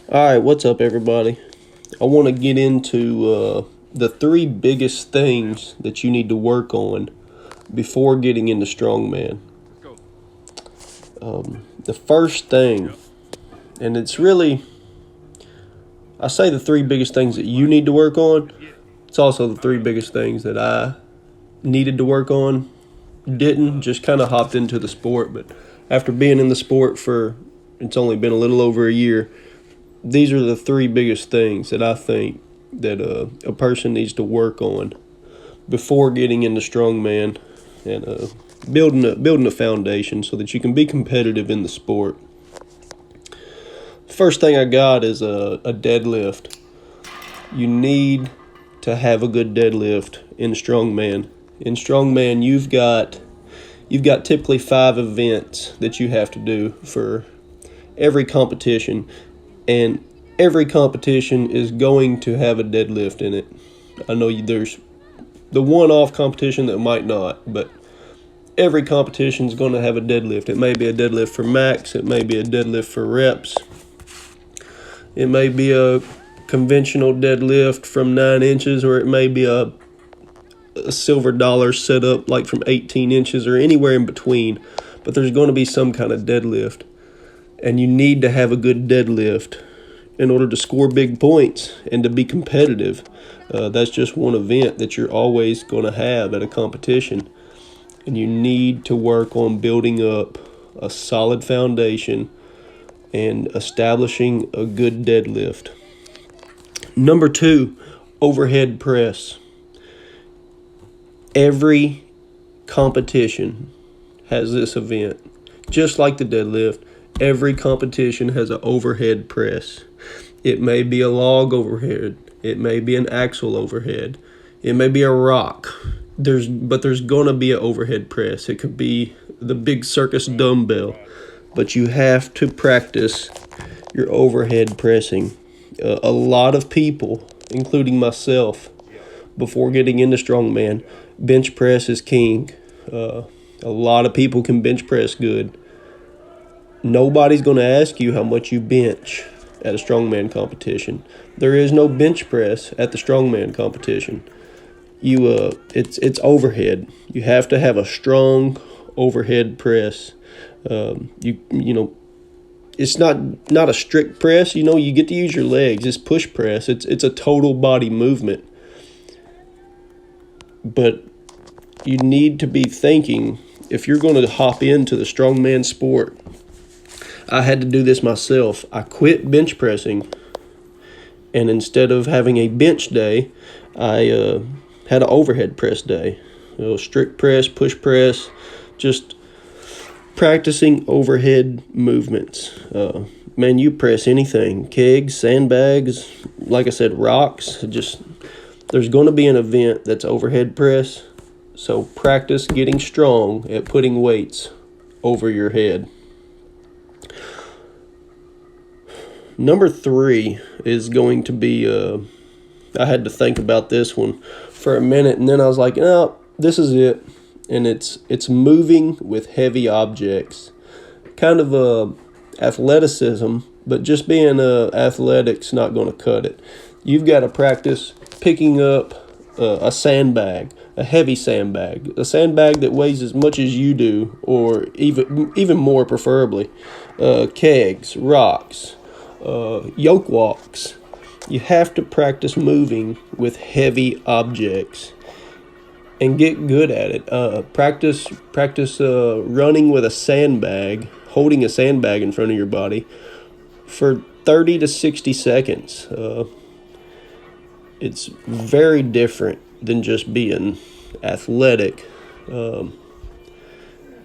All right, what's up, everybody? I want to get into the three biggest things that you need to work on before getting into Strongman. The first thing, and it's really, I say the three biggest things that you need to work on. It's also the three biggest things that I needed to work on. Didn't, just kind of hopped into the sport, but after being in the sport for, it's only been a little over a year, these are the three biggest things that I think that a person needs to work on before getting into Strongman and building a foundation so that you can be competitive in the sport. First thing I got is a deadlift. You need to have a good deadlift in Strongman. In Strongman, you've got typically 5 events that you have to do for every competition. And every competition is going to have a deadlift in it. I know there's the one-off competition that might not, but every competition is going to have a deadlift. It may be a deadlift for max. It may be a deadlift for reps. It may be a conventional deadlift from 9 inches, or it may be a silver dollar setup like from 18 inches or anywhere in between. But there's going to be some kind of deadlift. And you need to have a good deadlift in order to score big points and to be competitive. That's just one event that you're always going to have at a competition. And you need to work on building up a solid foundation and establishing a good deadlift. Number 2, overhead press. Every competition has this event. Just like the deadlift, every competition has an overhead press. It may be a log overhead. It may be an axle overhead. It may be a rock. But there's going to be an overhead press. It could be the big circus dumbbell. But you have to practice your overhead pressing. A lot of people, including myself, before getting into Strongman, bench press is king. A lot of people can bench press good. Nobody's going to ask you how much you bench at a strongman competition. There is no bench press at the strongman competition. It's overhead. You have to have a strong overhead press. It's not a strict press. You get to use your legs. It's push press. It's a total body movement. But you need to be thinking, if you're going to hop into the strongman sport, I had to do this myself. I quit bench pressing, and instead of having a bench day, I had an overhead press day. Strict press, push press, just practicing overhead movements. Man, you press anything, kegs, sandbags, like I said, rocks. There's going to be an event that's overhead press, so practice getting strong at putting weights over your head. Number 3 is going to be, I had to think about this one for a minute, and then I was like, no, this is it. And it's moving with heavy objects. Kind of athleticism, but just being athletic's not going to cut it. You've got to practice picking up a sandbag, a heavy sandbag, a sandbag that weighs as much as you do, or even more preferably, kegs, rocks, yoke walks. You have to practice moving with heavy objects and get good at it. Practice running with a sandbag, holding a sandbag in front of your body for 30 to 60 seconds. It's very different than just being athletic.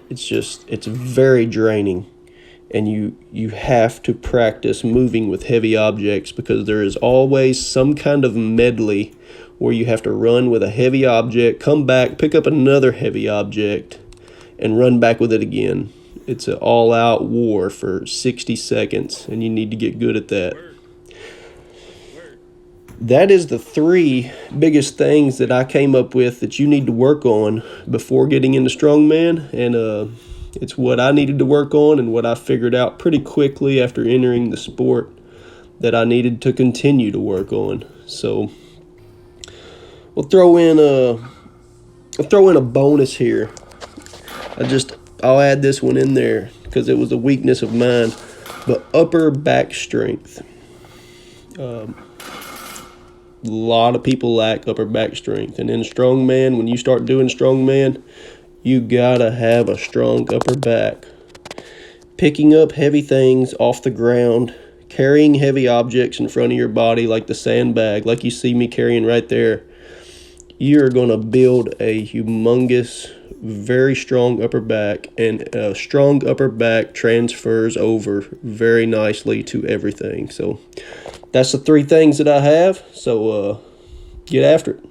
It's very draining. And you have to practice moving with heavy objects, because there is always some kind of medley where you have to run with a heavy object, come back, pick up another heavy object, and run back with it again. It's an all-out war for 60 seconds, and you need to get good at that. That is the 3 biggest things that I came up with that you need to work on before getting into Strongman, and it's what I needed to work on and what I figured out pretty quickly after entering the sport. that I needed to continue to work on. So we'll throw in a bonus here. I'll add this one in there because it was a weakness of mine. But upper back strength. A lot of people lack upper back strength, and in strongman, when you start doing strongman, you gotta have a strong upper back. Picking up heavy things off the ground, carrying heavy objects in front of your body like the sandbag, like you see me carrying right there, you're going to build a humongous, very strong upper back, and a strong upper back transfers over very nicely to everything. So that's the 3 things that I have. So get after it.